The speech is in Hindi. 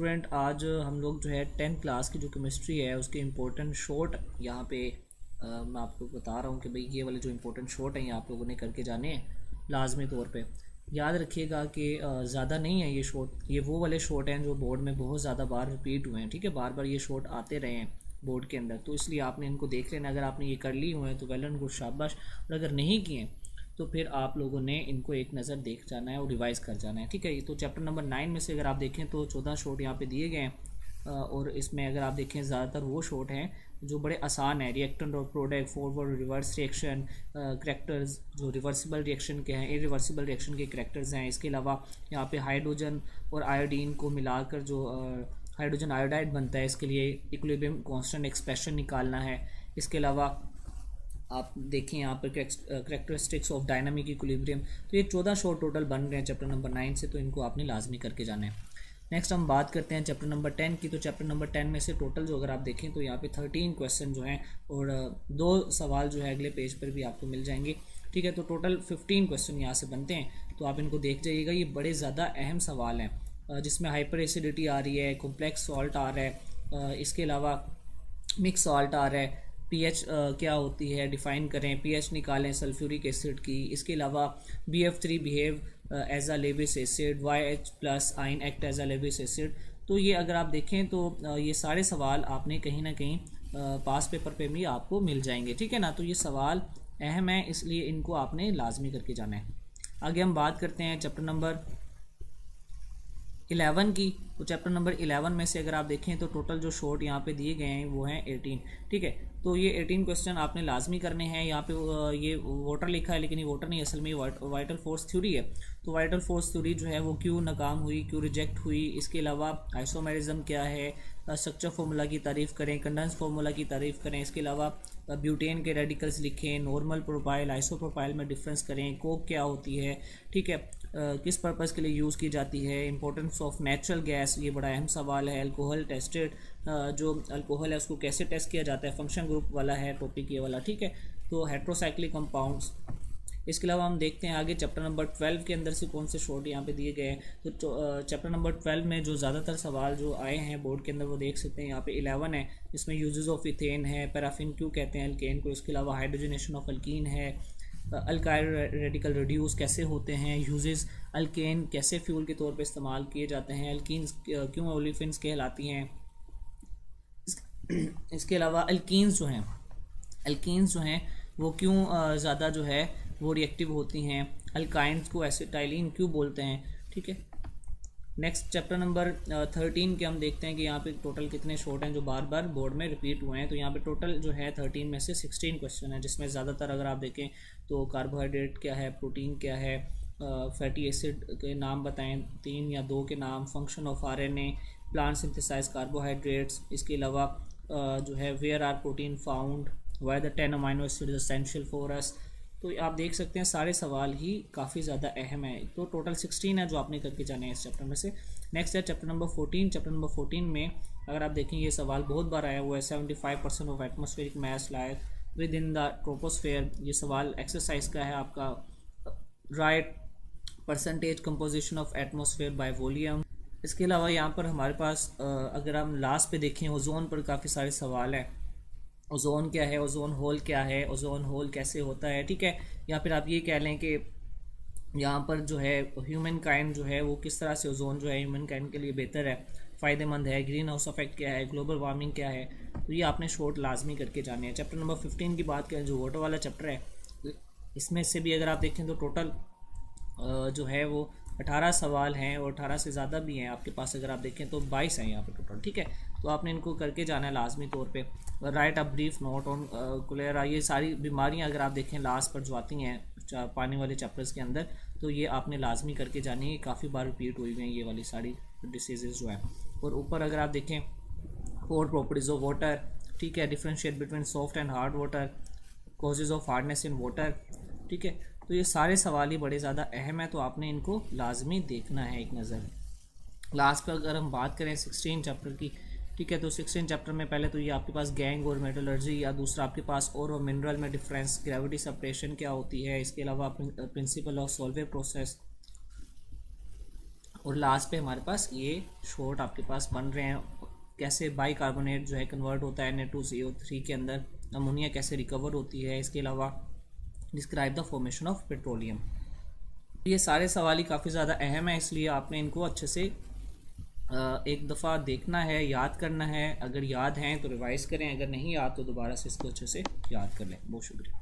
स्टूडेंट, आज हम लोग जो है 10th क्लास की जो केमिस्ट्री है उसके इम्पोर्टेंट शॉर्ट यहाँ पे मैं आपको बता रहा हूँ कि भाई ये वाले जो इम्पोर्टेंट शॉर्ट हैं ये आप लोगों ने करके जाने हैं लाजमी तौर पे। याद रखिएगा कि ज़्यादा नहीं है ये शॉर्ट, ये वो वाले शॉर्ट हैं जो बोर्ड में बहुत ज़्यादा बार रिपीट हुए हैं। ठीक है, बार बार ये शॉर्ट आते रहे हैं बोर्ड के अंदर, तो इसलिए आपने इनको देख लेना। अगर आपने ये कर ली हुए हैं तो वेल एंड गुड, शाबाश। और अगर नहीं किए तो फिर आप लोगों ने इनको एक नज़र देख जाना है और रिवाइज कर जाना है। ठीक है, तो चैप्टर नंबर 9 में से अगर आप देखें तो 14 शॉट यहाँ पे दिए गए हैं, और इसमें अगर आप देखें ज़्यादातर वो शॉट हैं जो बड़े आसान है। रिएक्टेंट और product, forward reverse reaction, characters जो रिवर्सिबल रिएक्शन के हैं, इरिवर्सिबल रिएक्शन के करैक्टर्स हैं। इसके अलावा यहाँ पे हाइड्रोजन और आयोडीन को मिलाकर जो हाइड्रोजन आयोडाइड बनता है, इसके लिए इक्विलिब्रियम कांस्टेंट एक्सप्रेशन निकालना है। इसके अलावा आप देखें यहाँ पर करेक्टरिस्टिक्स ऑफ डायनामिक इक्विलिब्रियम। तो ये 14 शॉर्ट टोटल बन रहे हैं चैप्टर नंबर 9 से, तो इनको आपने लाजमी करके जाना है। नेक्स्ट हम बात करते हैं चैप्टर नंबर 10 की। तो चैप्टर नंबर 10 में से टोटल जो अगर आप देखें तो यहाँ पे 13 क्वेश्चन जो हैं और 2 सवाल जो है अगले पेज पर भी आपको मिल जाएंगे। ठीक है, तो टोटल 15 क्वेश्चन यहाँ से बनते हैं, तो आप इनको देख जाइएगा। ये बड़े ज़्यादा अहम सवाल हैं जिसमें हाइपर एसिडिटी आ रही है, कॉम्प्लेक्स सॉल्ट आ रहा है, इसके अलावा मिक्स सॉल्ट आ रहा है, पीएच क्या होती है डिफ़ाइन करें, पीएच निकालें सल्फ्यूरिक एसिड की। इसके अलावा BF3 behave as a Lewis acid, YH plus ion act as a Lewis acid. तो ये अगर आप देखें तो ये सारे सवाल आपने कहीं ना कहीं पास पेपर पे भी आपको मिल जाएंगे। ठीक है ना, तो ये सवाल अहम है, इसलिए इनको आपने लाजमी करके जाना है। आगे हम बात करते हैं चैप्टर नंबर 11 की। तो चैप्टर नंबर 11 में से अगर आप देखें तो टोटल जो शॉर्ट यहाँ पे दिए गए हैं वो हैं 18। ठीक है, तो ये 18 क्वेश्चन आपने लाजमी करने हैं। यहाँ पे ये वाटर लिखा है, लेकिन ये वाटर नहीं, असल में वाइटल फोर्स थ्योरी है। तो वाइटल फोर्स थ्योरी जो है वो क्यों नाकाम हुई, क्यों रिजेक्ट हुई, इसके अलावा आइसोमेरिज्म क्या है, स्ट्रक्चर फार्मूला की तारीफ़ करें, कंडेंस फार्मूला की तारीफ़ करें। इसके अलावा ब्यूटेन के रेडिकल्स लिखें, नॉर्मल प्रोपाइल आइसो प्रोपाइल में डिफरेंस करें, कोक क्या होती है, ठीक है, किस पर्पज़ के लिए यूज़ की जाती है, इंपॉर्टेंस ऑफ नेचुरल गैस, ये बड़ा अहम सवाल है। अल्कोहल टेस्टेड, जो अल्कोहल है उसको कैसे टेस्ट किया जाता है, फंक्शन ग्रुप वाला है टॉपिक ये वाला। ठीक है, तो हेट्रोसाइक्लिक कंपाउंड्स। इसके अलावा हम देखते हैं आगे चैप्टर नंबर 12 के अंदर से कौन से शॉर्ट यहाँ पे दिए गए हैं। तो चैप्टर नंबर 12 में जो ज़्यादातर सवाल जो आए हैं बोर्ड के अंदर वो देख सकते हैं। यहाँ पे 11 है, इसमें यूजेस ऑफ इथेन है, पैराफिन क्यों कहते हैं अल्केन को, इसके अलावा हाइड्रोजनेशन ऑफ अल्कीन है, अल्काइल रेडिकल रिड्यूस कैसे होते हैं, यूजेस अल्केन कैसे फ्यूल के तौर पे इस्तेमाल किए जाते हैं, अल्कीन्स क्यों ओलिफिन्स कहलाती हैं। इसके अलावा अल्कीन्स जो हैं वो क्यों ज़्यादा जो है वो रिएक्टिव होती हैं, अल्काइंस को एसिटाइलिन क्यों बोलते हैं। ठीक है, नेक्स्ट चैप्टर नंबर 13 के हम देखते हैं कि यहाँ पे टोटल कितने शॉर्ट हैं जो बार बार बोर्ड में रिपीट हुए हैं। तो यहाँ पे टोटल जो है 13 में से 16 क्वेश्चन है, जिसमें ज़्यादातर अगर आप देखें तो कार्बोहाइड्रेट क्या है, प्रोटीन क्या है, फैटी एसिड के नाम बताएं 3 या 2 के नाम, function of RNA, plant synthesize carbohydrates. इसके अलावा जो है where are protein found, why the 10 amino acid is essential for us. तो आप देख सकते हैं सारे सवाल ही काफ़ी ज़्यादा अहम है। तो टोटल 16 है जो आपने करके जाने हैं इस चैप्टर में से। नेक्स्ट है चैप्टर नंबर 14। चैप्टर नंबर 14 में अगर आप देखें ये सवाल बहुत बार आया हुआ है, 75% of atmospheric mass lies with in the troposphere. ये सवाल एक्सरसाइज का है आपका, right percentage composition of atmosphere by volume. इसके अलावा यहाँ पर हमारे पास अगर हम लास्ट पे देखें ओजोन पर काफ़ी सारे सवाल हैं। ओजोन क्या है, ओजोन होल क्या है, ओजोन होल कैसे होता है। ठीक है, या फिर आप ये कह लें कि यहाँ पर जो है ह्यूमन काइंड जो है वो किस तरह से ओजोन जो है ह्यूमन काइंड के लिए बेहतर है, फ़ायदेमंद है, ग्रीन हाउस इफेक्ट क्या है, ग्लोबल वार्मिंग क्या है। तो ये आपने शॉर्ट लाजमी करके जाने हैं। चैप्टर नंबर 15 की बात करें जो वाटर वाला चैप्टर है, इसमें से भी अगर आप देखें तो टोटल जो है वो 18 सवाल हैं और 18 से ज़्यादा भी हैं आपके पास। अगर आप देखें तो 22 हैं यहाँ पे टोटल। ठीक है, तो आपने इनको करके जाना है लाजमी तौर पे। Write a brief note on cholera, ये सारी बीमारियाँ अगर आप देखें लास्ट पर जो आती हैं पानी वाले चैप्टर्स के अंदर, तो ये आपने लाजमी करके जानी है। काफ़ी बार रिपीट हुई हुई हैं ये वाली सारी डिसीज़ जो हैं। और ऊपर अगर आप देखें 4 प्रॉपर्टीज़ ऑफ वाटर, ठीक है, differentiate between soft and hard water, causes of hardness in water. ठीक है, तो ये सारे सवाल ही बड़े ज़्यादा अहम है, तो आपने इनको लाजमी देखना है एक नज़र। लास्ट पर अगर हम बात करें 16 चैप्टर की, ठीक है, तो 16 चैप्टर में पहले तो ये आपके पास गैंग और मेटलर्जी, या दूसरा आपके पास और मिनरल में डिफरेंस, ग्रेविटी सेपरेशन क्या होती है, इसके अलावा प्रिंसिपल ऑफ सॉल्वे प्रोसेस, और लास्ट पे हमारे पास ये शॉर्ट आपके पास बन रहे हैं, कैसे बाइकार्बोनेट जो है कन्वर्ट होता है Na2CO3 के अंदर, अमोनिया कैसे रिकवर होती है, इसके अलावा describe the formation of petroleum. ये सारे सवाल ही काफ़ी ज़्यादा अहम है, इसलिए आपने इनको अच्छे से एक दफ़ा देखना है, याद करना है। अगर याद हैं तो रिवाइज़ करें, अगर नहीं याद तो दोबारा से इसको अच्छे से याद कर लें। बहुत शुक्रिया।